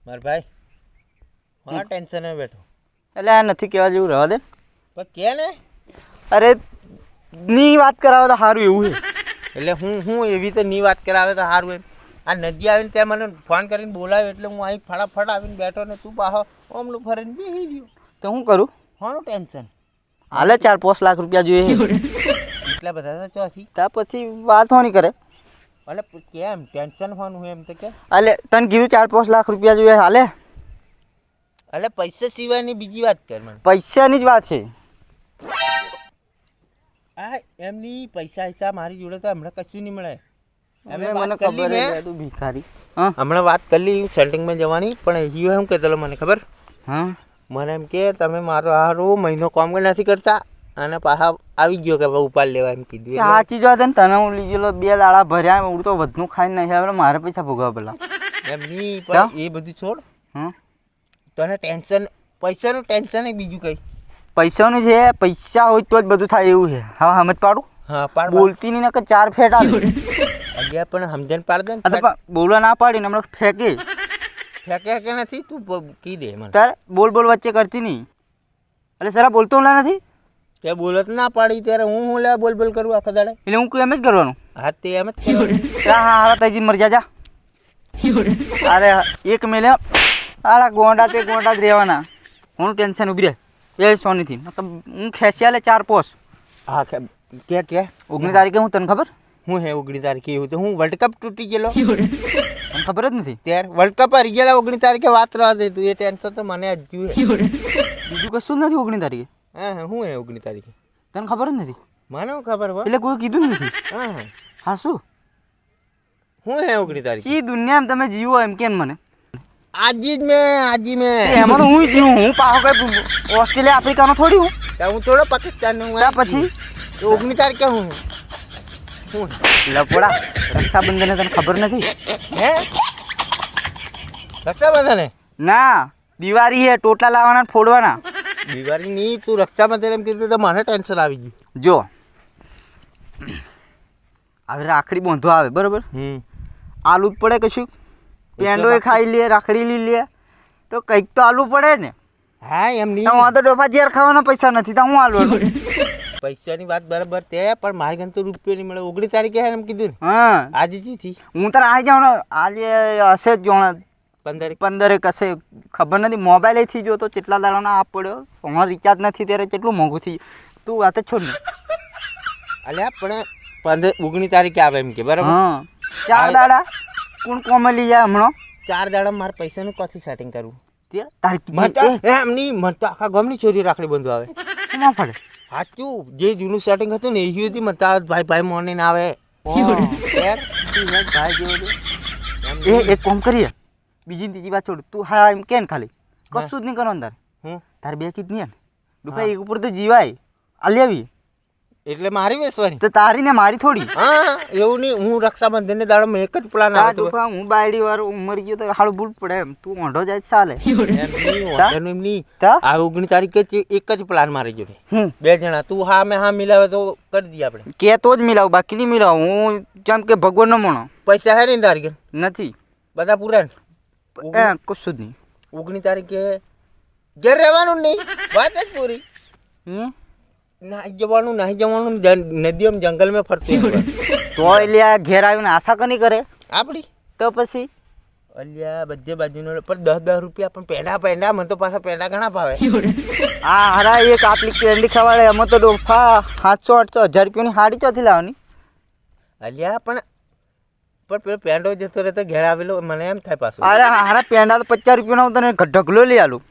મારા ભાઈ હા ટેન્શન એ બેઠો એટલે આ નથી કહેવા જેવું રહેવા દે પણ કે ને અરે ની વાત કરાવે તો સારું એવું છે એટલે હું એવી તો ની વાત કરાવે તો સારું એમ આ નદી આવીને ત્યાં મને ફોન કરીને બોલાવ્યો એટલે હું અહીં ફટાફટ આવીને બેઠો ને તું પાછો ઓમલું ફરીને બેસી ગયો તો શું કરું હોનું ટેન્શન હાલે 4-5 લાખ રૂપિયા જોઈએ એટલા બધા તો ચોથી ત્યાં પછી વાત હોની કરે એટલે કેમ ટેન્શન હોનું એમ તો કે હાલે તને કીધું 4-5 લાખ રૂપિયા જોઈએ હાલે એટલે પૈસા સિવાયની બીજી વાત કર મને પૈસાની જ વાત છે આ એમની પૈસા હિસાબ મારી જોડે તો હમણાં કશું નહીં મળે મને ખબર છે તું ભિખારી હા હમણાં વાત કરી સેટિંગમાં જવાની પણ એ એમ કહેતો મને ખબર હા મને એમ કે તમે મારો હારો મહિનો કામ નથી કરતા અને પાછા આવી ગયો કે ઉપાડ લેવા એમ કીધું સાચી જ વાત ને તને હું લઈ ગયેલો 2 દાડા ભર્યા હું તો વધનું ખાઈને નહીં આવે મારે પૈસા ભોગવવા પેલા એમની પણ એ બધું છોડ હા તને ટેન્શન પૈસાનું ટેન્શન એ બીજું કંઈ પૈસાનું છે પૈસા હોય તો જ બધું થાય એવું છે હવે સમજ પાડું હા પાડ બોલતી નહીં ને કે 4 ફેટ આવે અગિયાર પણ સમજણ પાડ દે ને બોલવા ના પાડીને હમણાં ફેંકે ફેંકે કે નથી તું કી દે મને તાર બોલ વચ્ચે કરતી નહીં એટલે સરા બોલતો હું નથી તે બોલત ના પાડી ત્યારે હું લે બોલ કરું આખા દાડે એટલે હું એમ જ કરવાનું હા તે એમ જ કરવાનું હા તજી મરી જા અરે એક મેલે આલા ગોંડા જ રહેવાના હું ટેન્શન ઉભી રહે એ સોનીથી હું ખેંચ્યા લે 4-5 હા કે 19 તારીખે હું તને ખબર હું હે 19 તારીખે એવું તો હું વર્લ્ડ કપ તૂટી ગયેલો મને ખબર જ નથી ત્યારે વર્લ્ડ કપ હારી ગયેલા 19 તારીખે વાત રહેવા દે તું એ ટેન્શન તો મને હજુ હે બીજું કશું જ નથી 19 તારીખે હા હું હે 19 તારીખે તને ખબર જ નથી મને ખબર હોય એટલે કોઈ કીધું જ નથી હા હા શું હું હે 19 તારીખે એ દુનિયામાં તમે જીવો એમ કેમ મને આજી મેં એમાં તો હું જીવું હું પાછો કઈ ઓસ્ટ્રેલિયા આફ્રિકાનો થોડી હું થોડો પાકિસ્તાન હું ત્યાં પછી 19 તારીખે હું લપડા રક્ષાબંધન તને ખબર નથી હે રક્ષાબંધન ના દિવાળી હે ટોટલા લાવવાના ફોડવાના દિવાળી ની તું રક્ષાબંધન એમ કીધું તો મને ટેન્શન આવી ગયું જો હવે રાખડી બાંધવા આવે બરોબર આલુ જ પડે કશું પેંડો એ ખાઈ લે રાખડી લઈ લે તો કંઈક તો આલુ પડે ને હા એમ નહીં તો ડોફા ઝેર ખાવાના પૈસા નથી તો હું આલુ પૈસાની વાત બરાબર તે પણ મારી ઘર તો રૂપિયો નહીં મળે 19 તારીખે એમ કીધું ને હા આજે જી થી હું તારે આવી જાઉં ને આજે હશે જ જોણા 15 કશે ખબર નથી મોબાઈલ થી જો તો કેટલા દાડાના આપ પડ્યો હમણાં રિચાર્જ નથી ત્યારે કેટલું મોંઘું થઈ તું વાત જ છોડ ને અલ્યા પણ 19 તારીખે આવે એમ કે બરાબર હા 4 દાડા કોણ કોમે લઈ જાય હમણાં 4 દાડા મારે પૈસાનું કોથી સેટિંગ કરવું તારી એમ નહીં મને તો આખા ગમની ચોરી રાખડી બંધવા આવે ના પડે સાચું જે જૂનું સેટિંગ હતું ને એ હતી મને ભાઈ મોર્નિંગ આવે એ એક કામ કરીએ બીજી ત્રીજી વાત છોડ તું હા એમ કે ને ખાલી કશું જ નહીં કરવાનું તારે તારે 2 કીધ નહીં ડુફા એક ઉપર તો જીવાય આલી આવી એટલે મારી વેસવાની તો તારી ને મારી થોડી હા એવું નહીં હું રક્ષાબંધન ને દાડો એક જ પ્લાન આવતો હું બાયડી વાળો મરી ગયો તો હાડું ભૂલ પડે એમ તું ઓંઢો જાય ચાલે એમ નહીં આ 19 તારીખે એક જ પ્લાન મારી ગયો 2 જણા તું હા મેં હા મિલાવે તો કરી દઈએ આપણે કે તો જ મિલાવું બાકી નહીં મિલાવું હું જેમ કે ભગવાન નો મણો પૈસા હે ને તારીખે નથી બધા પૂરા એ કશું જ નહીં 19 તારીખે ઘેર રહેવાનું નહીં વાત જ પૂરી નાહી જવાનું નદીઓમાં જંગલમાં ફરતું તો અલ્યા ઘેર આવીને આશા કની કરે આપડી તો પછી અલ્યા બધે બાજુનો પણ 10 રૂપિયા પણ પેંડા મને તો પાછા પેંડા ઘણા ભાવે હા હરા એક આટલી પેંડી ખવાડે એમાં તો ડોફા 700-800 1000 રૂપિયાની હાડી ચોથી લાવવાની અલ્યા પણ પેલો પેંડો જતો રહેતો ઘેર આવેલો મને એમ થાય પાછું અરે હારા પેંડા તો 50 રૂપિયાનો હું તને ઢગલો લઈ આલું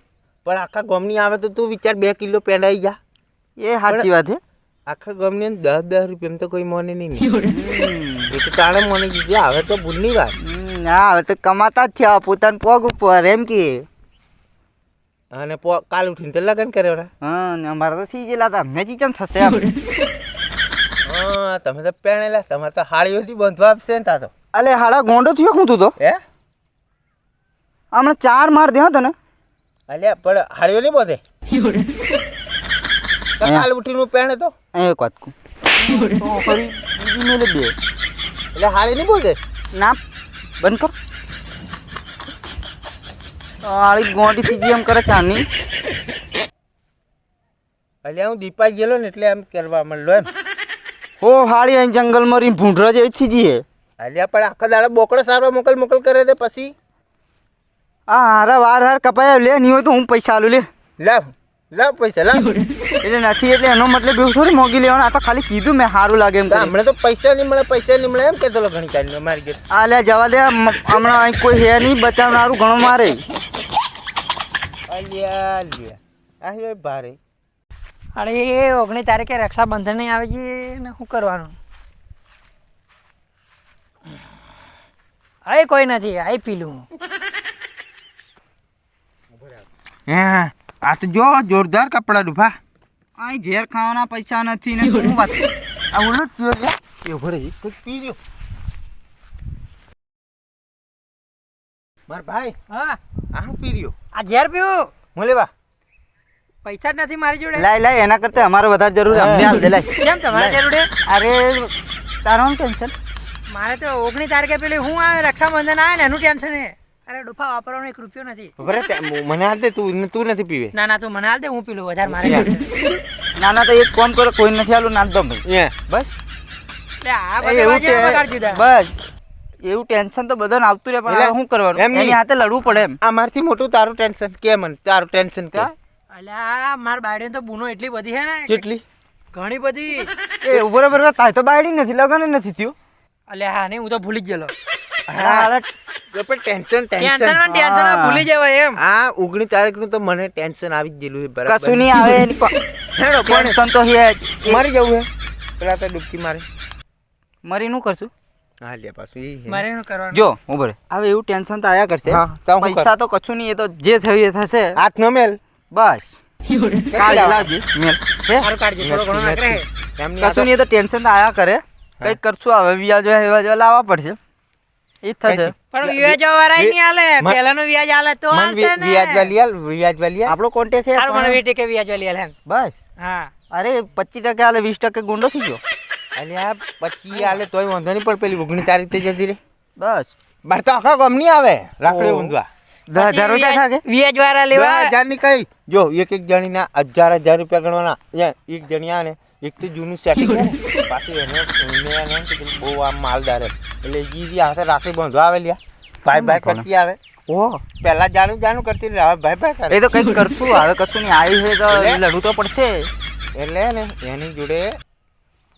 પણ આખા ગામની આવે તો તું વિચાર 2 કિલો પેંડા આવી જા એ સાચી વાત છે આખા ગામની 10 રૂપિયા તો કોઈ મને નહીં એ તો તાણે મને કીધું હવે તો ભૂલની વાત ના હવે તો કમાતા જ થયા પોતાના પગ ઉપર એમ કે અને કાલ ઉઠીને તો લગ્ન કર્યો હા અમારે તો થઈ ગયેલા હતા મેં ચીચમ થશે હા તમે તો પહેણેલા તમારે તો હાળીઓથી બંધવા આપશે ને તા તો અલે હાડા ગોંડો થયો હું તું તો હે હમણાં 4 માર દે તને અલ્યા પણ હાળીઓ નહીં બોધે કાલ ઉઠીને પહેણે તો એક વાત કહું તો ફરી બીજી મેલે 2 એટલે હાળી નહીં બોધે ના બંધ કર આળી ગોંડી થીજી એમ કરે ચાની. અલ્યા હું દીપા ગયેલો ને એટલે એમ કરવા માંડલો એમ. ઓ હાળી અહીં જંગલમાં રીને ભૂંડરા જેવી થીજી હે. અલ્યા પણ આખા દાડા બોકડો સારવા મોકલ કરે તે પછી આ હારા વાર કપાયા લે નહીં હોય તો હું પૈસા આલું લે. લાવ પૈસા લાવ. એટલે નથી એટલે એનો મતલબ એવું થોડી મોગી લેવાનું. આ તો ખાલી કીધું મેં સારું લાગે એમ કરીને. હમણાં તો પૈસા નહીં મળે એમ કહેતો ઘણી ટાઈમ મારી ઘેર. આ લે જવા દે હમણાં અહીં કોઈ હે નહીં બચાવનારું ઘણો મારે. અલ્યા આ ભારે. અરે 19 તારીખે રક્ષાબંધન નહીં આવે છે ને શું કરવાનું? હવે કોઈ નથી આઈ પીલું. હા આ તો જો જોરદાર કપડા ડૂબા. અહીં ઝેર ખાવાના પૈસા નથી ને શું વાત. આ ઉલટ પીયો લે એ ભરે કોઈ પી લ્યો. માર ભાઈ હા આ હું પી રહ્યો. આ ઝેર પીવું મોલેવા પૈસા જ નથી મારી જોડે. લાય એના કરતા અમારે વધારે જરૂર છે. અમને હાલ દે લાય. કેમ તમારે જરૂર છે? અરે તારું ટેન્શન. મારે તો 19 તારીખે પેલી હું આવે રક્ષાબંધન આવે ને એનું ટેન્શન છે. અરે ડોફા વાપરવાનો 1 રૂપિયો નથી. ભરે મને હાલ દે તું નથી પીવે. ના તું મને હાલ દે હું પીલું વધારે મારે. ના તો એક કોમ કરો કોઈ નથી આલું ના દો ભાઈ. બસ એટલે આ બધા વાજે બગાડી દીધા. બસ એવું ટેન્શન તો બધાને આવતું રહે પણ શું કરવાનું એની હાથે લડવું પડે એમ. આ મારથી મોટું તારું ટેન્શન કે મને તારું ટેન્શન કે. અલ્યા માર બાયડી તો બુનો એટલી બધી છે ને. કેટલી? ઘણી બધી. એ બરાબર તાય તો બાયડી નથી લગન નથી થયું. અલ્યા હા નહીં હું તો ભૂલી જ ગયેલો. ટેન્શન ભૂલી જવાય એમ. આ 19 તારીખનું તો મને ટેન્શન આવી જ ગયેલું છે બરાબર. કશું નહીં આવે એની ટેન્શન તો હે. મરી જવું હે પેલા તો ડૂબકી મારે મરી નું કરશું. હા લે પાછું ઈ મારે શું કરવાનું? જો ઉભરે હવે એવું ટેન્શન તો આયા કરશે. હા, તો હું પૈસા તો કશું નહીં એ તો જે થયું એ થશે. હાથ ન મેલ બસ કાઢી લાવજે મેલ. સારું કાઢજે થોડો ઘણો નાખ રે. કશું નહીં એ તો ટેન્શન તો આયા કરે. કંઈક કરશું હવે વ્યાજ એવા જેવા લાવવા પડશે એ જ થશે. પણ વ્યાજ વાળા નહીં આલે પહેલાનું વ્યાજ આલે તો આવશે ને. વ્યાજ વાલી આપણો કોન્ટેક્ટ છે હારું મને 20% વ્યાજ વાળી આલે. બસ. હા અરે 25% આલે 20% ગુંડો થઈ ગયો. અને આ 25 આલે તોય વાંધો નહીં પણ પેલી 19 તારીખ તે જતી રે. બસ બાર તો આખા ગમ નહીં આવે રાખડી ઊંધવા. 10,000 રૂપિયા થાકે. વ્યાજ વાળા લેવા 10,000 ની કઈ જો એક જણીના 1000 રૂપિયા ગણવાના. એક જણી આવે ને એક તો જૂનું સેટિંગ છે પાછું એને બહુ આમ માલદાર એટલે ઈ હાથે રાખડી બાંધવા આવે લ્યા ભાઈ કરતી આવે. ઓહ પહેલા જાનું કરતી હવે ભાઈ કરે. એ તો કંઈક કરશું હવે કશું નહીં આવી છે તો લડવું તો પડશે. એટલે ને એની જોડે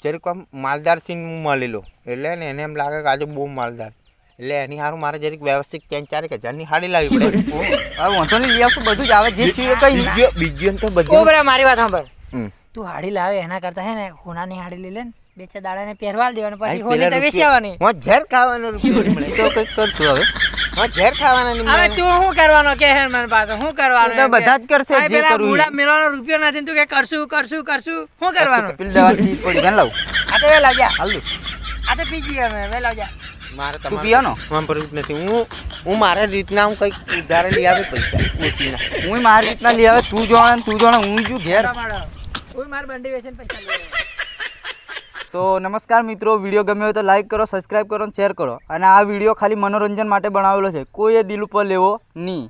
જરીક આમ માલદાર થી હું મળેલો એટલે ને એને એમ લાગે કે આજે બહુ માલદાર એટલે એની સારું મારે જરીક વ્યવસ્થિત 3-4 હજારની હાડી લાવવી પડે. હવે વાંધો નહીં લઈ આવશું બધું જ આવે જે છે એ કઈ બીજું તો બધું. ઓ બરા મારી વાત સાંભળ. તું હાડી લાવે એના કરતા હે ને હોનાની હાડી લઈ લે ને 2-4 દાડાને પહેરવા દેવાનું પછી હોની તો વેચવાની. હું ઝેર ખાવાનો રૂપિયો મળે તો કંઈક કરશું હવે. હું ઝેર ખાવાના નહીં હવે તું શું કરવાનો કે હે મને પાસે શું કરવાનું? તો બધા જ કરશે જે કરવું. બુડા મેળવાનો રૂપિયો નથી ને તું કે કરશું શું કરવાનું? પેલી દવા ચીજ પડી ગઈ લાવ. આ તો વે લાવજા. હાલ આ તો પીજી અમે વે લાવજા. મારે તું પીવાનો હું પર નથી હું મારા રીતના હું કંઈક ઉધારે લઈ આવે પૈસા ઓછીના. હું મારી રીતના લઈ આવે તું જોણે હું જો ઘેર. ઓય માર બંડી વેચીને પૈસા લે. તો નમસ્કાર મિત્રો, વિડીયો ગમ્યો હોય તો લાઈક કરો, સબસ્ક્રાઈબ કરો અને શેર કરો. અને આ વિડીયો ખાલી મનોરંજન માટે બનાવેલો છે, કોઈએ દિલ ઉપર લેવો નહીં.